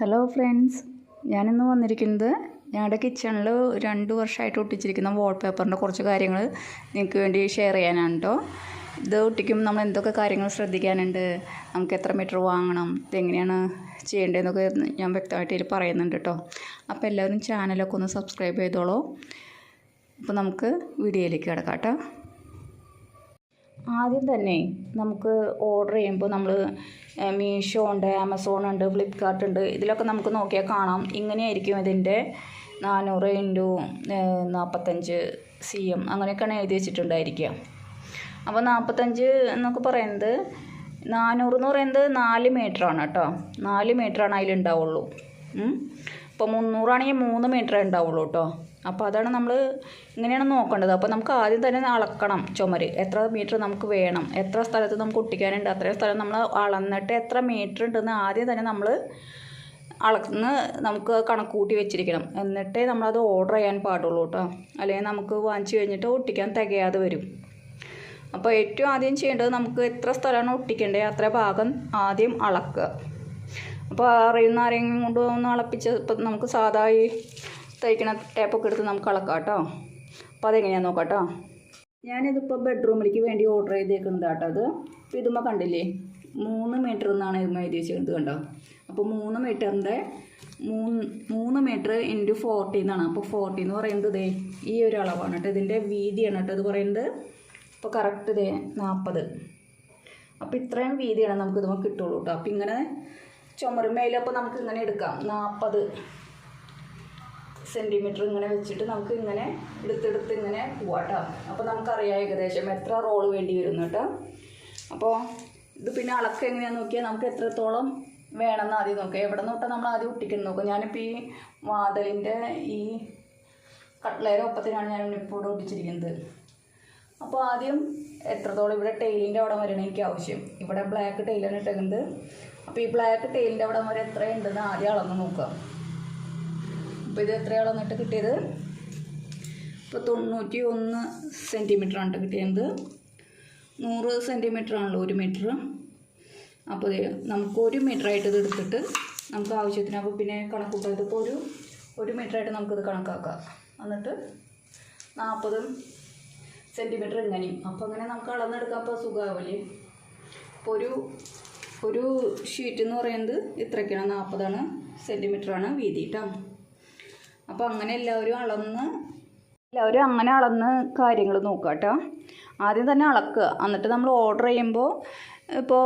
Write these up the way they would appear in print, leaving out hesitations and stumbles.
Hello friends, ഞാനിന്ന് വന്നിരിക്കുന്നത് ഞങ്ങളുടെ കിച്ചണിൽ 2 വർഷമായിട്ട് ഒട്ടിച്ചിരിക്കുന്ന വാൾപേപ്പറിൻ്റെ കുറച്ച് കാര്യങ്ങൾ നിങ്ങൾക്ക് വേണ്ടി ഷെയർ ചെയ്യാനാണ് കേട്ടോ. ഇത് ഒട്ടിക്കുമ്പോൾ നമ്മൾ എന്തൊക്കെ കാര്യങ്ങൾ ശ്രദ്ധിക്കാനുണ്ട്, നമുക്ക് എത്ര മീറ്റർ വാങ്ങണം, ഇതെങ്ങനെയാണ് ചെയ്യേണ്ടതെന്നൊക്കെ ഞാൻ വ്യക്തമായിട്ട് ഇതിൽ പറയുന്നുണ്ട് കേട്ടോ. അപ്പോൾ എല്ലാവരും ചാനലൊക്കെ ഒന്ന് സബ്സ്ക്രൈബ് ചെയ്തോളൂ. അപ്പോൾ നമുക്ക് വീഡിയോയിലേക്ക് കിടക്കാം കേട്ടോ. ആദ്യം തന്നെ നമുക്ക് ഓർഡർ ചെയ്യുമ്പോൾ നമ്മൾ മീഷോ ഉണ്ട്, ആമസോൺ ഉണ്ട്, ഫ്ലിപ്കാർട്ട് ഉണ്ട്. ഇതിലൊക്കെ നമുക്ക് നോക്കിയാൽ കാണാം. ഇങ്ങനെയായിരിക്കും ഇതിൻ്റെ 400 × 45 cm അങ്ങനെയൊക്കെയാണ് എഴുതി വെച്ചിട്ടുണ്ടായിരിക്കുക. അപ്പോൾ 45 എന്നൊക്കെ പറയുന്നത് 400 എന്ന് പറയുന്നത് 4 മീറ്ററാണ് കേട്ടോ. 4 മീറ്ററാണ് അതിലുണ്ടാവുള്ളൂ. ഇപ്പോൾ 300 ആണെങ്കിൽ 3 മീറ്ററേ ഉണ്ടാവുള്ളൂ കേട്ടോ. അപ്പോൾ അതാണ് നമ്മൾ ഇങ്ങനെയാണ് നോക്കേണ്ടത്. അപ്പോൾ നമുക്ക് ആദ്യം തന്നെ അളക്കണം ചുമര്, എത്ര മീറ്റർ നമുക്ക് വേണം, എത്ര സ്ഥലത്ത് നമുക്ക് ഒട്ടിക്കാനുണ്ട്, അത്രയും സ്ഥലം നമ്മൾ അളന്നിട്ട് എത്ര മീറ്റർ ഉണ്ടെന്ന് ആദ്യം തന്നെ നമ്മൾ അളന്ന് നമുക്ക് കണക്ക് കൂട്ടി വെച്ചിരിക്കണം. എന്നിട്ടേ നമ്മളത് ഓർഡർ ചെയ്യാൻ പാടുള്ളൂ കേട്ടോ. അല്ലെങ്കിൽ നമുക്ക് വാങ്ങിച്ചു കഴിഞ്ഞിട്ട് ഒട്ടിക്കാൻ തികയാതെ വരും. അപ്പോൾ ഏറ്റവും ആദ്യം ചെയ്യേണ്ടത് നമുക്ക് എത്ര സ്ഥലമാണ് ഒട്ടിക്കേണ്ടത് അത്ര ഭാഗം ആദ്യം അളക്കുക. അപ്പോൾ അറിയുന്ന ആരെങ്കിലും കൊണ്ട് ഒന്ന് അളപ്പിച്ച് ഇപ്പം നമുക്ക് സാധാ ഈ തയ്ക്കണ ടേപ്പൊക്കെ എടുത്ത് നമുക്ക് അളക്കാം കേട്ടോ. അപ്പോൾ അതെങ്ങനെയാണെന്ന് നോക്കാം കേട്ടോ. ഞാനിതിപ്പോൾ ബെഡ്റൂമിലേക്ക് വേണ്ടി ഓർഡർ ചെയ്തേക്കുന്നത് കേട്ടോ. അത് ഇപ്പോൾ ഇതുമ്പോൾ കണ്ടില്ലേ 3 മീറ്റർ എന്നാണ് ഇതുമ്പോൾ എഴുതി വെച്ചിരുന്നത് കണ്ടോ. അപ്പോൾ 3 മീറ്ററിൻ്റെ 3 മീറ്റർ × 40 എന്നാണ്. അപ്പോൾ 40 എന്ന് പറയുന്നത് ഇതേ ഈ ഒരു അളവാണ് കേട്ടോ. ഇതിൻ്റെ വീതിയാണ് കേട്ടോ ഇത് പറയുന്നത്. ഇപ്പോൾ കറക്റ്റ് ഇതേ 40. അപ്പോൾ ഇത്രയും വീതിയാണ് നമുക്ക് ഇതുമ്പോൾ കിട്ടുള്ളൂ കേട്ടോ. അപ്പോൾ ഇങ്ങനെ ചുമരുമേലപ്പോൾ നമുക്ക് ഇങ്ങനെ എടുക്കാം. 40 സെൻറ്റിമീറ്റർ ഇങ്ങനെ വെച്ചിട്ട് നമുക്ക് ഇങ്ങനെ എടുത്തെടുത്ത് ഇങ്ങനെ പോവാം കേട്ടോ. അപ്പോൾ നമുക്കറിയാം ഏകദേശം എത്ര റോള് വേണ്ടി വരും കേട്ടോ. അപ്പോൾ ഇത് പിന്നെ അളക്കം എങ്ങനെയാണെന്ന് നോക്കിയാൽ നമുക്ക് എത്രത്തോളം വേണമെന്ന് ആദ്യം നോക്കാം. എവിടെ നിന്ന് തൊട്ടാൽ നമ്മൾ ആദ്യം ഒട്ടിക്കുന്നത് നോക്കാം. ഞാനിപ്പോൾ ഈ വാതിലിൻ്റെ ഈ കട്ട്ലേര ഒപ്പത്തിനാണ് ഞാനിപ്പോൾ ഇവിടെ ഒട്ടിച്ചിരിക്കുന്നത്. അപ്പോൾ ആദ്യം എത്രത്തോളം ഇവിടെ ടൈലിൻ്റെ അവിടെ വരെയാണ് എനിക്ക് ആവശ്യം. ഇവിടെ ബ്ലാക്ക് ടൈലാണ് ഇട്ടേക്കുന്നത്. അപ്പോൾ ഈ ബ്ലാക്ക് ടൈലിൻ്റെ അവിടെ വരെ എത്രയുണ്ടെന്ന് ആദ്യം അളന്ന് നോക്കാം. അപ്പോൾ ഇത് എത്ര അളന്നിട്ട് കിട്ടിയത്? ഇപ്പോൾ 91 സെൻറ്റിമീറ്ററാണ് കിട്ടിയത്. 100 സെൻറ്റിമീറ്ററാണല്ലോ 1 മീറ്റർ. അപ്പോൾ നമുക്ക് 1 മീറ്ററായിട്ട് ഇത് എടുത്തിട്ട് നമുക്ക് ആവശ്യത്തിന് അപ്പോൾ പിന്നെ കണക്കൂട്ടാം. ഇതിപ്പോൾ ഒരു മീറ്ററായിട്ട് നമുക്കിത് കണക്കാക്കാം. എന്നിട്ട് 40 സെൻറ്റിമീറ്റർ ഇങ്ങനെയും. അപ്പോൾ അങ്ങനെ നമുക്ക് അളന്നെടുക്കാം. അപ്പോൾ സുഖമാവില്ലേ. അപ്പോൾ ഒരു ഷീറ്റ് എന്ന് പറയുന്നത് ഇത്രയ്ക്കാണ്, 40 സെൻറ്റിമീറ്ററാണ് വീതി കേട്ടോ. അപ്പോൾ അങ്ങനെ എല്ലാവരും അങ്ങനെ അളന്ന് കാര്യങ്ങൾ നോക്കുക കേട്ടോ. ആദ്യം തന്നെ അളക്കുക. എന്നിട്ട് നമ്മൾ ഓർഡർ ചെയ്യുമ്പോൾ ഇപ്പോൾ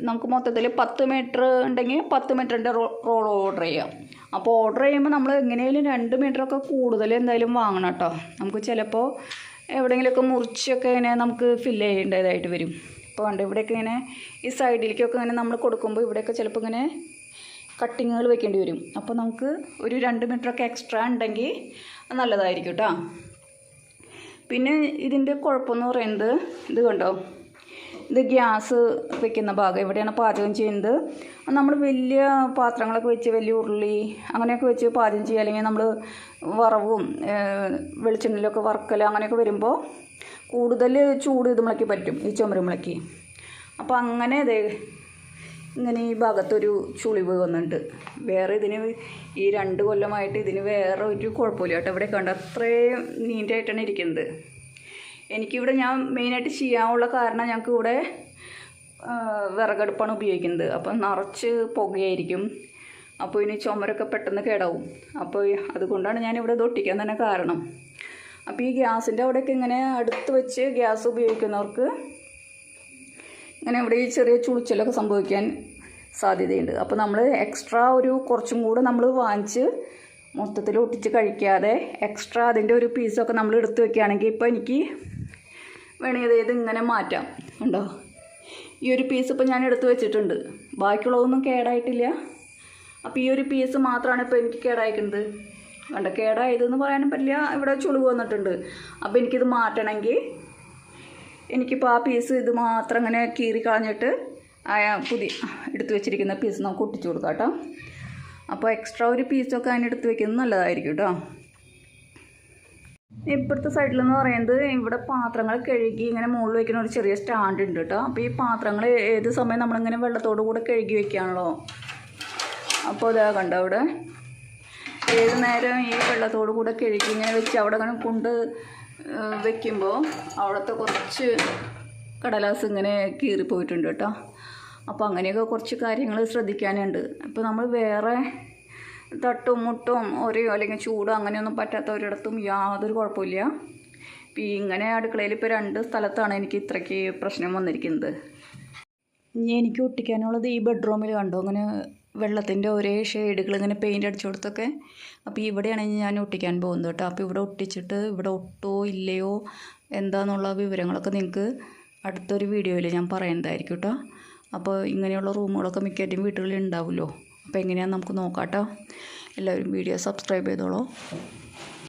നമുക്ക് മൊത്തത്തിൽ 10 മീറ്റർ ഉണ്ടെങ്കിൽ 10 മീറ്ററിൻ്റെ റോൾ ഓർഡർ ചെയ്യാം. അപ്പോൾ ഓർഡർ ചെയ്യുമ്പോൾ നമ്മൾ എങ്ങനെയാലും 2 മീറ്ററൊക്കെ കൂടുതൽ എന്തായാലും വാങ്ങണം കേട്ടോ. നമുക്ക് ചിലപ്പോൾ എവിടെയെങ്കിലുമൊക്കെ മുറിച്ചൊക്കെ ഇങ്ങനെ നമുക്ക് ഫില്ല് ചെയ്യേണ്ടതായിട്ട് വരും. ഇപ്പോൾ ഉണ്ട് ഇവിടെയൊക്കെ ഇങ്ങനെ ഈ സൈഡിലേക്കൊക്കെ ഇങ്ങനെ നമ്മൾ കൊടുക്കുമ്പോൾ ഇവിടെയൊക്കെ ചിലപ്പോൾ ഇങ്ങനെ കട്ടിങ്ങുകൾ വെക്കേണ്ടി വരും. അപ്പോൾ നമുക്ക് ഒരു 2 മീറ്ററൊക്കെ എക്സ്ട്രാ ഉണ്ടെങ്കിൽ നല്ലതായിരിക്കും കേട്ടോ. പിന്നെ ഇതിൻ്റെ കുഴപ്പമെന്ന് പറയുന്നത് ഇത് കണ്ടോ, ഇത് ഗ്യാസ് വെക്കുന്ന ഭാഗം ഇവിടെയാണ് പാചകം ചെയ്യുന്നത്. നമ്മൾ വലിയ പാത്രങ്ങളൊക്കെ വെച്ച് വലിയ ഉരുളി അങ്ങനെയൊക്കെ വെച്ച് പാചകം ചെയ്യുക, അല്ലെങ്കിൽ നമ്മൾ വറവും വെളിച്ചെണ്ണയിലൊക്കെ വറക്കൽ അങ്ങനെയൊക്കെ വരുമ്പോൾ കൂടുതൽ ചൂട് ഇതുമ്പളേക്ക് പറ്റും, ഈ ചുമരുമ്പളേക്ക്. അപ്പോൾ അങ്ങനെ ഇങ്ങനെ ഈ ഭാഗത്തൊരു ചുളിവ് വന്നിട്ടുണ്ട്. വേറെ ഇതിന് ഈ 2 കൊല്ലമായിട്ട് ഇതിന് വേറെ ഒരു കുഴപ്പമില്ല കേട്ടോ. ഇവിടെ കണ്ട അത്രയും നീറ്റായിട്ടാണ് ഇരിക്കുന്നത്. എനിക്കിവിടെ ഞാൻ മെയിനായിട്ട് ചെയ്യാനുള്ള കാരണം ഞങ്ങൾക്ക് ഇവിടെ വിറകടുപ്പാണ് ഉപയോഗിക്കുന്നത്. അപ്പം നിറച്ച് പുകയായിരിക്കും. അപ്പോൾ ഇനി ചുമരൊക്കെ പെട്ടെന്ന് കേടാവും. അപ്പോൾ അതുകൊണ്ടാണ് ഞാനിവിടെ ഇത് ഒട്ടിക്കാൻ തന്നെ കാരണം. അപ്പോൾ ഈ ഗ്യാസിൻ്റെ അവിടെയൊക്കെ ഇങ്ങനെ അടുത്ത് വെച്ച് ഗ്യാസ് ഉപയോഗിക്കുന്നവർക്ക് ഇങ്ങനെ ഇവിടെ ഈ ചെറിയ ചുളിച്ചലൊക്കെ സംഭവിക്കാൻ സാധ്യതയുണ്ട്. അപ്പോൾ നമ്മൾ എക്സ്ട്രാ കുറച്ചും കൂടെ നമ്മൾ വാങ്ങിച്ച് മൊത്തത്തിൽ ഒട്ടിച്ച് കഴിക്കാതെ എക്സ്ട്രാ അതിൻ്റെ ഒരു പീസൊക്കെ നമ്മൾ എടുത്ത് വെക്കുകയാണെങ്കിൽ ഇപ്പോൾ എനിക്ക് വേണമെങ്കിൽ ഇത് ഇങ്ങനെ മാറ്റാം. ഉണ്ടോ, ഈ ഒരു പീസ് ഇപ്പോൾ ഞാൻ എടുത്ത് വെച്ചിട്ടുണ്ട്. ബാക്കിയുള്ളതൊന്നും കേടായിട്ടില്ല. അപ്പോൾ ഈ ഒരു പീസ് മാത്രമാണ് ഇപ്പോൾ എനിക്ക് കേടായിരിക്കുന്നത്. കണ്ടോ, കേടായതെന്ന് പറയാനും പറ്റില്ല. ഇവിടെ ചുളിവ് വന്നിട്ടുണ്ട്. അപ്പോൾ എനിക്കിത് മാറ്റണമെങ്കിൽ എനിക്കിപ്പോൾ ആ പീസ് ഇത് മാത്രം ഇങ്ങനെ കീറി കളഞ്ഞിട്ട് പുതിയ എടുത്ത് വെച്ചിരിക്കുന്ന പീസ് നമുക്ക് ഒട്ടിച്ചു കൊടുക്കാം കേട്ടോ. അപ്പോൾ എക്സ്ട്രാ ഒരു പീസൊക്കെ അതിനെടുത്ത് വെക്കുന്നത് നല്ലതായിരിക്കും കേട്ടോ. ഇപ്പോഴത്തെ സൈഡിലെന്ന് പറയുന്നത് ഇവിടെ പാത്രങ്ങൾ കഴുകി ഇങ്ങനെ മുകളിൽ വയ്ക്കുന്ന ഒരു ചെറിയ സ്റ്റാൻഡ് ഉണ്ട് കേട്ടോ. അപ്പോൾ ഈ പാത്രങ്ങൾ ഏത് സമയം നമ്മളിങ്ങനെ വെള്ളത്തോടു കൂടെ കഴുകി വെക്കുകയാണല്ലോ. അപ്പോൾ ഇതാ കണ്ടോ അവിടെ ഏത് നേരം ഈ വെള്ളത്തോട് കൂടെ കഴുകി ഇങ്ങനെ വെച്ച് അവിടെ അങ്ങനെ കൊണ്ട് വെക്കുമ്പോൾ അവിടുത്തെ കുറച്ച് കടലാസ് ഇങ്ങനെ കീറിപ്പോയിട്ടുണ്ട് കേട്ടോ. അപ്പോൾ അങ്ങനെയൊക്കെ കുറച്ച് കാര്യങ്ങൾ ശ്രദ്ധിക്കാനുണ്ട്. ഇപ്പോൾ നമ്മൾ വേറെ തട്ടും മുട്ടും ഒരയോ അല്ലെങ്കിൽ ചൂടോ അങ്ങനെയൊന്നും പറ്റാത്ത ഒരിടത്തും യാതൊരു കുഴപ്പമില്ല. ഇപ്പോൾ ഇങ്ങനെ അടുക്കളയിൽ ഇപ്പോൾ 2 സ്ഥലത്താണ് എനിക്ക് ഇത്രയ്ക്ക് പ്രശ്നം വന്നിരിക്കുന്നത്. ഇനി എനിക്ക് ഒട്ടിക്കാനുള്ളത് ഈ ബെഡ്റൂമിൽ കണ്ടോ അങ്ങനെ വെള്ളത്തിൻ്റെ ഒരേ ഷെയ്ഡുകൾ ഇങ്ങനെ പെയിൻ്റ് അടിച്ചു കൊടുത്തൊക്കെ. അപ്പോൾ ഇവിടെയാണ് ഞാൻ ഒട്ടിക്കാൻ പോകുന്നത് കേട്ടോ. അപ്പോൾ ഇവിടെ ഒട്ടിച്ചിട്ട് ഇവിടെ ഒട്ടോ ഇല്ലയോ എന്താണെന്നുള്ള വിവരങ്ങളൊക്കെ നിങ്ങൾക്ക് അടുത്തൊരു വീഡിയോയിൽ ഞാൻ പറയുന്നതായിരിക്കും കേട്ടോ. അപ്പോൾ ഇങ്ങനെയുള്ള റൂമുകളൊക്കെ മിക്കവാറും വീട്ടുകളിൽ ഉണ്ടാവുമല്ലോ. അപ്പോൾ എങ്ങനെയാണെന്ന് നമുക്ക് നോക്കാം കേട്ടോ. എല്ലാവരും വീഡിയോ സബ്സ്ക്രൈബ് ചെയ്തോളൂ.